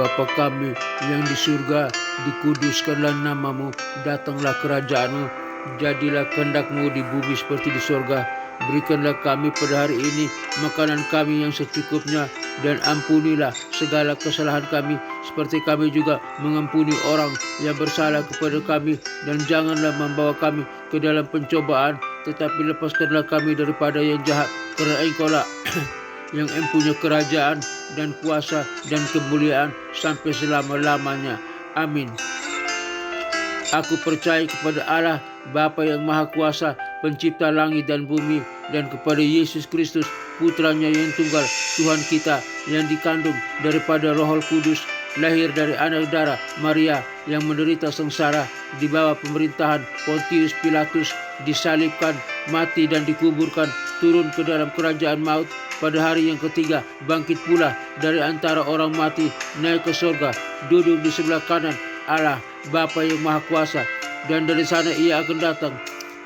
Bapa kami yang di surga, dikuduskanlah namamu, datanglah kerajaanmu, jadilah kehendak-Mu di bumi seperti di surga. Berikanlah kami pada hari ini makanan kami yang secukupnya, dan ampunilah segala kesalahan kami, seperti kami juga mengampuni orang yang bersalah kepada kami. Dan janganlah membawa kami ke dalam pencobaan, tetapi lepaskanlah kami daripada yang jahat, karena Engkau-lah yang mempunyai kerajaan dan kuasa dan kemuliaan sampai selama-lamanya. Amin. Aku percaya kepada Allah, Bapa yang Maha Kuasa, pencipta langit dan bumi, dan kepada Yesus Kristus, Putranya yang tunggal, Tuhan kita, yang dikandung daripada Roh Kudus, lahir dari anak darah Maria, yang menderita sengsara di bawah pemerintahan Pontius Pilatus, disalibkan, mati dan dikuburkan, turun ke dalam kerajaan maut, pada hari yang ketiga bangkit pula dari antara orang mati, naik ke surga, duduk di sebelah kanan Allah Bapa yang Maha Kuasa, dan dari sana Ia akan datang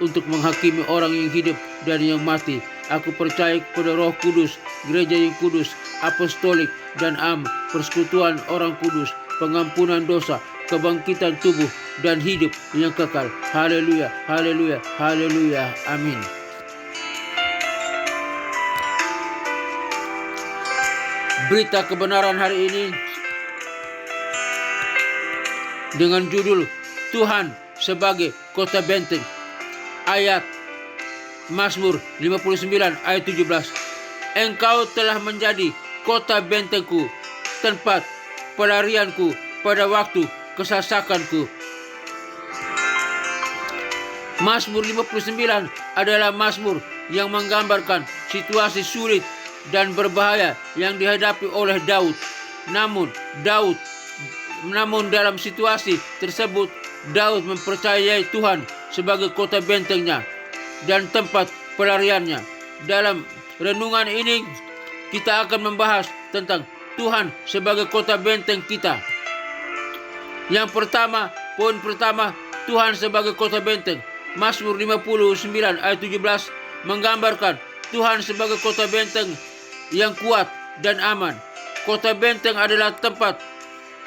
untuk menghakimi orang yang hidup dan yang mati. Aku percaya kepada Roh Kudus, gereja yang kudus, apostolik dan persekutuan orang kudus, pengampunan dosa, kebangkitan tubuh dan hidup yang kekal. Haleluya, haleluya, haleluya. Amin. Berita kebenaran hari ini dengan judul Tuhan sebagai kota benteng. Ayat Mazmur 59 ayat 17. Engkau telah menjadi kota bentengku, tempat pelarianku pada waktu kesesakanku. Mazmur 59 adalah mazmur yang menggambarkan situasi sulit dan berbahaya yang dihadapi oleh Daud. Namun dalam situasi tersebut, Daud mempercayai Tuhan sebagai kota bentengnya dan tempat pelariannya. Dalam renungan ini, kita akan membahas tentang Tuhan sebagai kota benteng kita. Yang pertama, poin pertama, Tuhan sebagai kota benteng. Mazmur 59 ayat 17 menggambarkan Tuhan sebagai kota benteng yang kuat dan aman. Kota benteng adalah tempat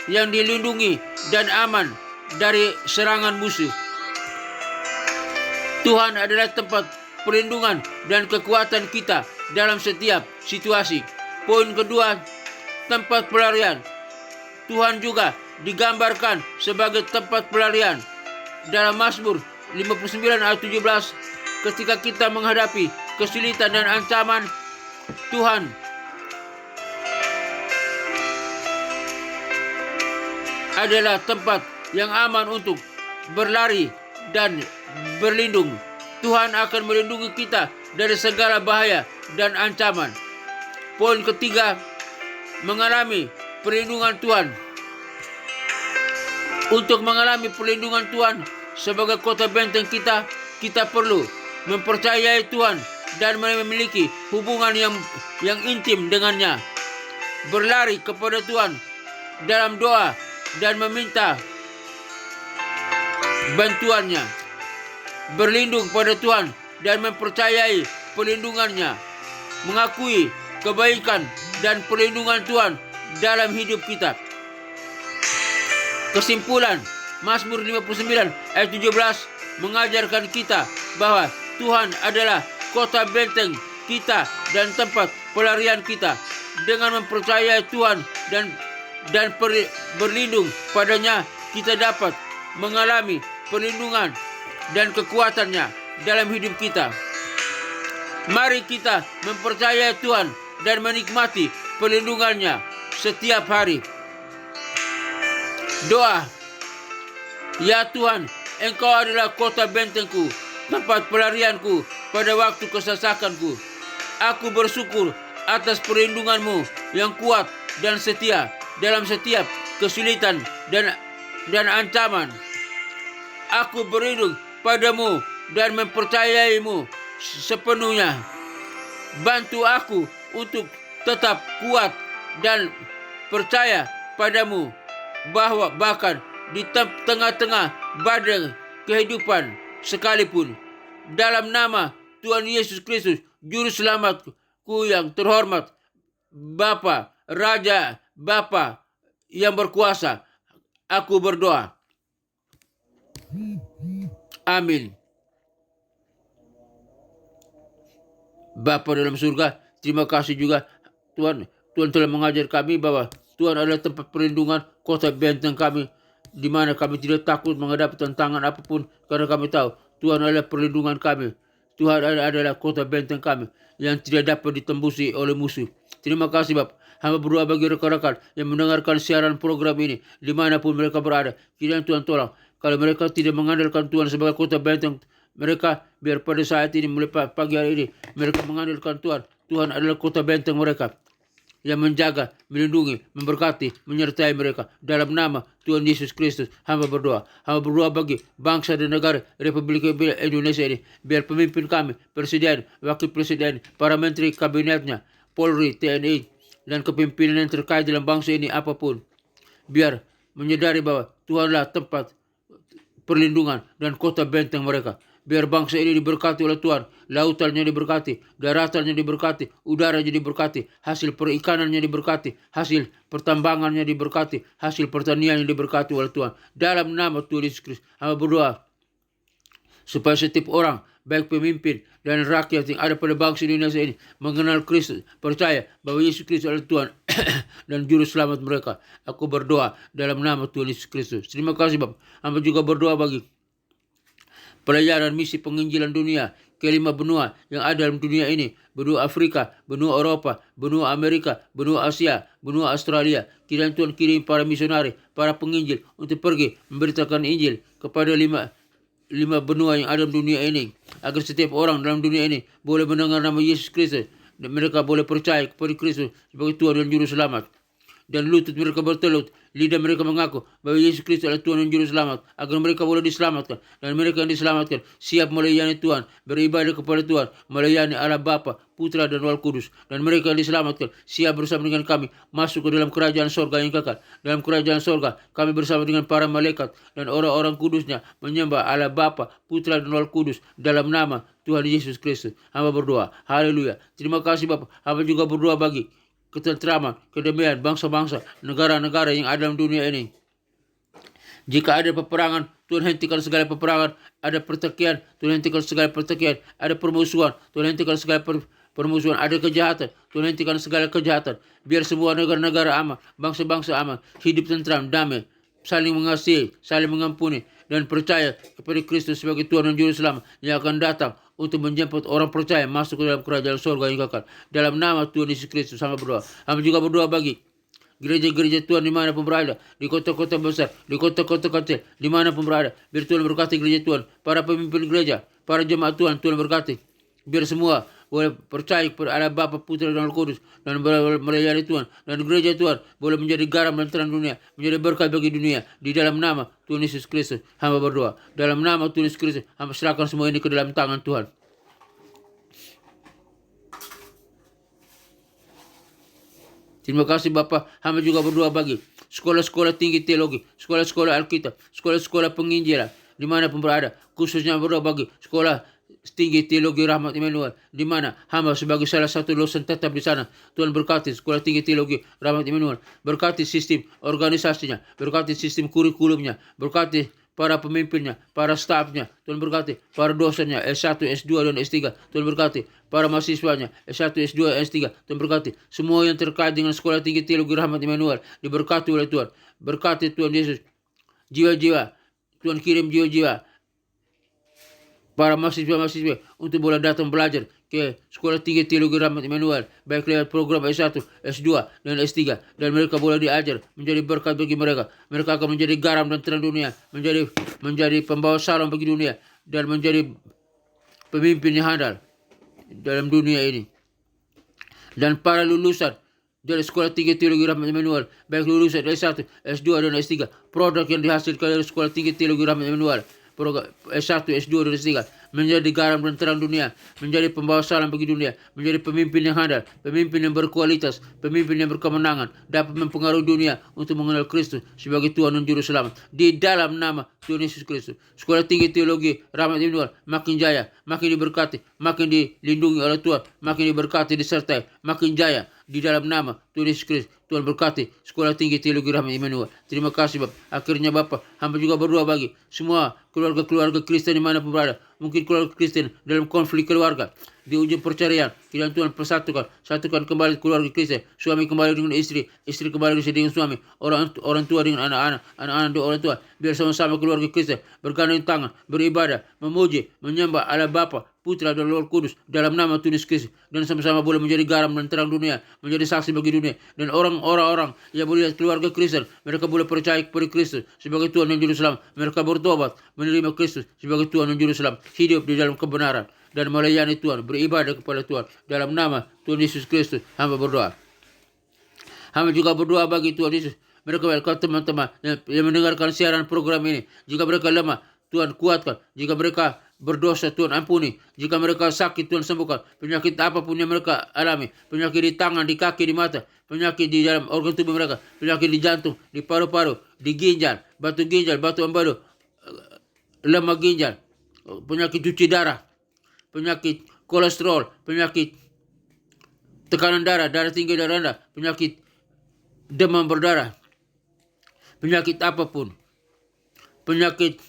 yang dilindungi dan aman dari serangan musuh. Tuhan adalah tempat perlindungan dan kekuatan kita dalam setiap situasi. Poin kedua, tempat pelarian. Tuhan juga digambarkan sebagai tempat pelarian. Dalam Mazmur 59 ayat 17, ketika kita menghadapi kesulitan dan ancaman, Tuhan adalah tempat yang aman untuk berlari dan berlindung. Tuhan akan melindungi kita dari segala bahaya dan ancaman. Poin ketiga, mengalami perlindungan Tuhan. Untuk mengalami perlindungan Tuhan sebagai kota benteng kita, kita perlu mempercayai Tuhan dan memiliki hubungan yang intim dengannya. Berlari kepada Tuhan dalam doa dan meminta bantuannya. Berlindung pada Tuhan dan mempercayai perlindungannya. Mengakui kebaikan dan perlindungan Tuhan dalam hidup kita. Kesimpulan, Mazmur 59 ayat 17 mengajarkan kita bahwa Tuhan adalah kota benteng kita dan tempat pelarian kita. Dengan mempercayai Tuhan dan berlindung padanya, kita dapat mengalami perlindungan dan kekuatannya dalam hidup kita. Mari kita mempercayai Tuhan dan menikmati perlindungannya setiap hari. Doa. Ya Tuhan, Engkau adalah kota bentengku, tempat pelarianku pada waktu kesesakanku. Aku bersyukur atas perlindungan-Mu yang kuat dan setia dalam setiap kesulitan dan ancaman. Aku berlindung padamu dan mempercayai-Mu sepenuhnya. Bantu aku untuk tetap kuat dan percaya padamu, bahwa bahkan di tengah-tengah badai kehidupan sekalipun. Dalam nama Tuhan Yesus Kristus, Juru Selamatku yang terhormat, Bapa, Raja, Bapa yang berkuasa. Aku berdoa. Amin. Bapa dalam surga, terima kasih juga Tuhan. Tuhan telah mengajar kami bahwa Tuhan adalah tempat perlindungan, kota benteng kami, di mana kami tidak takut menghadapi tantangan apapun, karena kami tahu Tuhan adalah perlindungan kami. Tuhan adalah kota benteng kami yang tidak dapat ditembusi oleh musuh. Terima kasih Bapak. Hamba berdoa bagi rekan-rekan yang mendengarkan siaran program ini, dimanapun mereka berada. Kiranya Tuhan tolong. Kalau mereka tidak mengandalkan Tuhan sebagai kota benteng mereka, biar pada saat ini, mulai pagi hari ini, mereka mengandalkan Tuhan. Tuhan adalah kota benteng mereka yang menjaga, melindungi, memberkati, menyertai mereka. Dalam nama Tuhan Yesus Kristus, hamba berdoa. Hamba berdoa bagi bangsa dan negara Republik Indonesia ini. Biar pemimpin kami, presiden, wakil presiden, para menteri kabinetnya, Polri, TNI, dan kepimpinan yang terkait dalam bangsa ini apapun. Biar menyadari bahwa Tuhanlah tempat perlindungan dan kota benteng mereka. Biar bangsa ini diberkati oleh Tuhan. Lautannya diberkati, daratannya diberkati, udaranya diberkati, hasil perikanannya diberkati, hasil pertambangannya diberkati, hasil pertaniannya diberkati oleh Tuhan. Dalam nama Tuhan Yesus Kristus, hamba berdoa supaya setiap orang, baik pemimpin dan rakyat yang ada pada bangsa Indonesia ini, mengenal Kristus, percaya bahwa Yesus Kristus adalah Tuhan dan juru selamat mereka. Aku berdoa dalam nama Tuhan Yesus Kristus. Terima kasih Bapak. Hamba juga berdoa bagi pelayanan misi penginjilan dunia ke 5 benua yang ada dalam dunia ini. Benua Afrika, benua Eropa, benua Amerika, benua Asia, benua Australia. Kiranya Tuhan kirim para misionari, para penginjil untuk pergi memberitakan Injil kepada lima benua yang ada dalam dunia ini. Agar setiap orang dalam dunia ini boleh mendengar nama Yesus Kristus. Dan mereka boleh percaya kepada Kristus sebagai Tuhan dan Juru Selamat. Dan lutut mereka bertelut, lidah mereka mengaku bahwa Yesus Kristus adalah Tuhan dan Juru Selamat, agar mereka boleh diselamatkan. Dan mereka yang diselamatkan siap melayani Tuhan, beribadah kepada Tuhan, melayani Allah Bapa, Putra dan Roh Kudus. Dan mereka yang diselamatkan siap bersama dengan kami masuk ke dalam kerajaan sorga yang kekal. Dalam kerajaan sorga kami bersama dengan para malaikat dan orang-orang kudusnya menyembah Allah Bapa, Putra dan Roh Kudus dalam nama Tuhan Yesus Kristus. Hamba berdoa. Haleluya. Terima kasih Bapak. Hamba juga berdoa bagi ketentraman, kedamaian bangsa-bangsa, negara-negara yang ada dalam dunia ini. Jika ada peperangan, Tuhan hentikan segala peperangan. Ada pertikaian, Tuhan hentikan segala pertikaian. Ada permusuhan, Tuhan hentikan segala permusuhan. Ada kejahatan, Tuhan hentikan segala kejahatan. Biar semua negara-negara aman, bangsa-bangsa aman, hidup tentram, damai, saling mengasihi, saling mengampuni, dan percaya kepada Kristus sebagai Tuhan dan Juru Selamat yang akan datang untuk menjemput orang percaya masuk ke dalam kerajaan surga yang kekal. Dalam nama Tuhan Yesus Kristus, hamba berdoa. Hamba juga berdoa bagi gereja-gereja Tuhan dimanapun berada, di kota-kota besar, di kota-kota kecil, dimanapun berada. Biar Tuhan berkati gereja Tuhan, para pemimpin gereja, para jemaat Tuhan, Tuhan berkati. Biar semua boleh percaya kepada Allah Bapa, Putra dan Roh Kudus, dan melayani Tuhan. Dan gereja Tuhan boleh menjadi garam dan terang dunia, menjadi berkat bagi dunia. Di dalam nama Tuhan Yesus Kristus, hamba berdoa. Dalam nama Tuhan Yesus Kristus, hamba serahkan semua ini ke dalam tangan Tuhan. Terima kasih Bapak. Hamba juga berdoa bagi sekolah-sekolah tinggi teologi, sekolah-sekolah Alkitab, sekolah-sekolah penginjilan, dimanapun berada. Khususnya berdoa bagi sekolah tinggi teologi Rahmat Immanuel, di mana hamba sebagai salah satu dosen tetap di sana. Tuhan berkati sekolah tinggi teologi Rahmat Immanuel, berkati sistem organisasinya, berkati sistem kurikulumnya, berkati para pemimpinnya, para stafnya. Tuhan berkati para dosennya S1, S2 dan S3. Tuhan berkati para mahasiswanya S1, S2, S3. Tuhan berkati semua yang terkait dengan sekolah tinggi teologi Rahmat Immanuel diberkati oleh Tuhan. Berkati Tuhan Yesus jiwa-jiwa. Tuhan kirim jiwa-jiwa para mahasiswa-mahasiswa untuk boleh datang belajar ke sekolah tinggi teologi Rahmat Immanuel, baik lewat program S1, S2 dan S3, dan mereka boleh diajar menjadi berkat bagi mereka. Mereka akan menjadi garam dan terang dunia, menjadi pembawa salam bagi dunia, dan menjadi pemimpin yang handal dalam dunia ini. Dan para lulusan dari sekolah tinggi teologi Rahmat Immanuel, baik lulusan S1, S2 dan S3, produk yang dihasilkan dari sekolah tinggi teologi Rahmat Immanuel, S1, S2 dan S3, menjadi garam dan terang dunia, menjadi pembawa salam bagi dunia, menjadi pemimpin yang handal, pemimpin yang berkualitas, pemimpin yang berkemenangan, dapat mempengaruhi dunia untuk mengenal Kristus sebagai Tuhan dan Juru Selamat. Di dalam nama Tuhan Yesus Kristus. Sekolah Tinggi Teologi Rahmat Immanuel makin jaya, makin diberkati, makin dilindungi oleh Tuhan, makin diberkati, disertai, makin jaya di dalam nama Tuhan Yesus Kristus. Tuhan berkati Sekolah Tinggi Teologi Rahmat Immanuel. Terima kasih Bapak. Akhirnya Bapak, hamba juga berdoa bagi semua keluarga-keluarga Kristen dimanapun berada. Mungkin keluarga Kristen dalam konflik keluarga, di ujung perceraian, kiranya Tuhan satukan kembali keluarga Kristen. Suami kembali dengan istri, istri kembali dengan suami, orang tua dengan anak-anak, anak-anak dengan orang tua. Biar sama-sama keluarga Kristen bergandeng tangan, beribadah, memuji, menyembah Allah Bapa, Putra dan Roh Kudus dalam nama Tuhan Yesus Kristus, dan sama-sama boleh menjadi garam dan terang dunia, menjadi saksi bagi dunia, dan orang-orang yang melihat keluarga Kristen, mereka boleh percaya kepada Kristus sebagai Tuhan dan Juru Selamat. Mereka bertobat, menerima Kristus sebagai Tuhan dan Juru Selamat, hidup di dalam kebenaran dan melayani Tuhan, beribadah kepada Tuhan dalam nama Tuhan Yesus Kristus. Hamba berdoa. Hamba juga berdoa bagi Tuhan Yesus. Mereka teman-teman yang mendengarkan siaran program ini, jika mereka lemah, Tuhan kuatkan. Jika mereka berdosa, Tuhan ampuni. Jika mereka sakit, Tuhan sembuhkan. Penyakit apapun yang mereka alami, penyakit di tangan, di kaki, di mata, penyakit di dalam organ tubuh mereka, penyakit di jantung, di paru-paru, di ginjal, batu empedu, lemah ginjal, penyakit cuci darah, penyakit kolesterol, penyakit tekanan darah, darah tinggi, darah rendah, penyakit demam berdarah, penyakit apapun, penyakit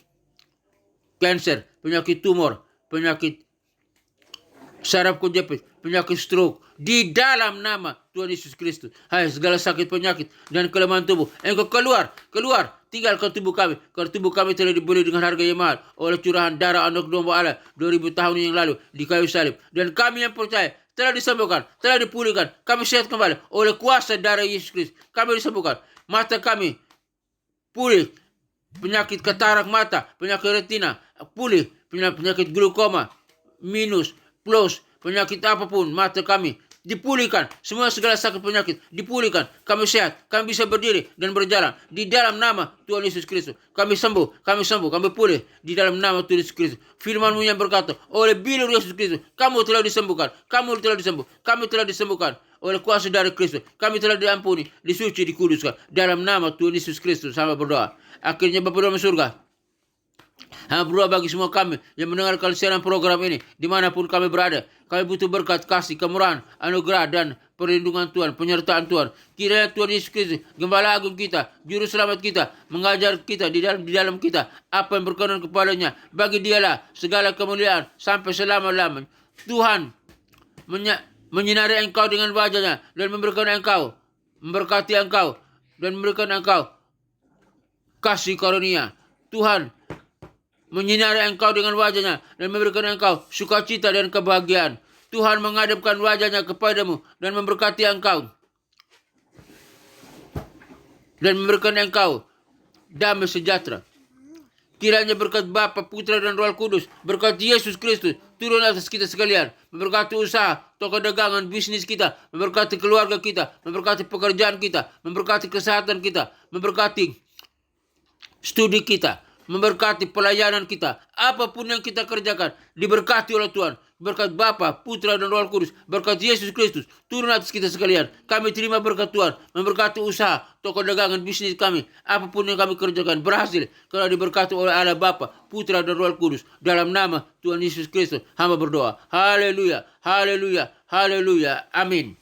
kanker, penyakit tumor, penyakit saraf kejepit, penyakit stroke, di dalam nama Tuhan Yesus Kristus. Hai segala sakit penyakit dan kelemahan tubuh, engkau keluar, tinggalkan tubuh kami, karena tubuh kami telah dibeli dengan harga yang mahal oleh curahan darah anak domba Allah 2000 tahun yang lalu di kayu salib. Dan kami yang percaya telah disembuhkan, telah dipulihkan, kami sehat kembali oleh kuasa darah Yesus Kristus. Kami disembuhkan, mata kami pulih, penyakit katarak mata, penyakit retina pulih, penyakit glaukoma, minus, plus, penyakit apapun mata kami dipulihkan, semua segala sakit penyakit dipulihkan, kami sehat, kami bisa berdiri dan berjalan di dalam nama Tuhan Yesus Kristus. Kami sembuh, kami pulih di dalam nama Tuhan Yesus Kristus. Firman-Mu yang berkata, oleh bilur Yesus Kristus kamu telah disembuhkan, kami telah disembuhkan oleh kuasa dari Kristus, kami telah diampuni, disuci, dikuduskan dalam nama Tuhan Yesus Kristus. Hamba berdoa. Akhirnya Bapa dalam surga, hamba berdoa bagi semua kami yang mendengarkan siaran program ini, dimanapun kami berada. Kami butuh berkat, kasih, kemurahan, anugerah, dan perlindungan Tuhan, penyertaan Tuhan. Kiranya Tuhan Yesus Kristus, Gembala Agung kita, Juru Selamat kita, mengajar kita di dalam kita apa yang berkenan kepadanya. Bagi Dialah segala kemuliaan sampai selama-lamanya. Tuhan menyinari engkau dengan wajahnya dan memberikan engkau, memberkati engkau, dan memberikan engkau kasih karunia. Tuhan menyinari engkau dengan wajahnya dan memberikan engkau sukacita dan kebahagiaan. Tuhan menghadapkan wajahnya kepadamu dan memberkati engkau, dan memberikan engkau damai sejahtera. Kiranya berkat Bapa, Putra, dan Roh Kudus, berkat Yesus Kristus turun atas kita sekalian, memberkati usaha, toko dagangan, bisnis kita, memberkati keluarga kita, memberkati pekerjaan kita, memberkati kesehatan kita, memberkati studi kita, memberkati pelayanan kita. Apapun yang kita kerjakan diberkati oleh Tuhan. Berkat Bapa, Putra, dan Roh Kudus, berkat Yesus Kristus turun atas kita sekalian. Kami terima berkat Tuhan, memberkati usaha, toko dagangan, bisnis kami. Apapun yang kami kerjakan berhasil karena diberkati oleh Allah Bapa, Putra, dan Roh Kudus. Dalam nama Tuhan Yesus Kristus hamba berdoa. Haleluya, haleluya, haleluya. Amin.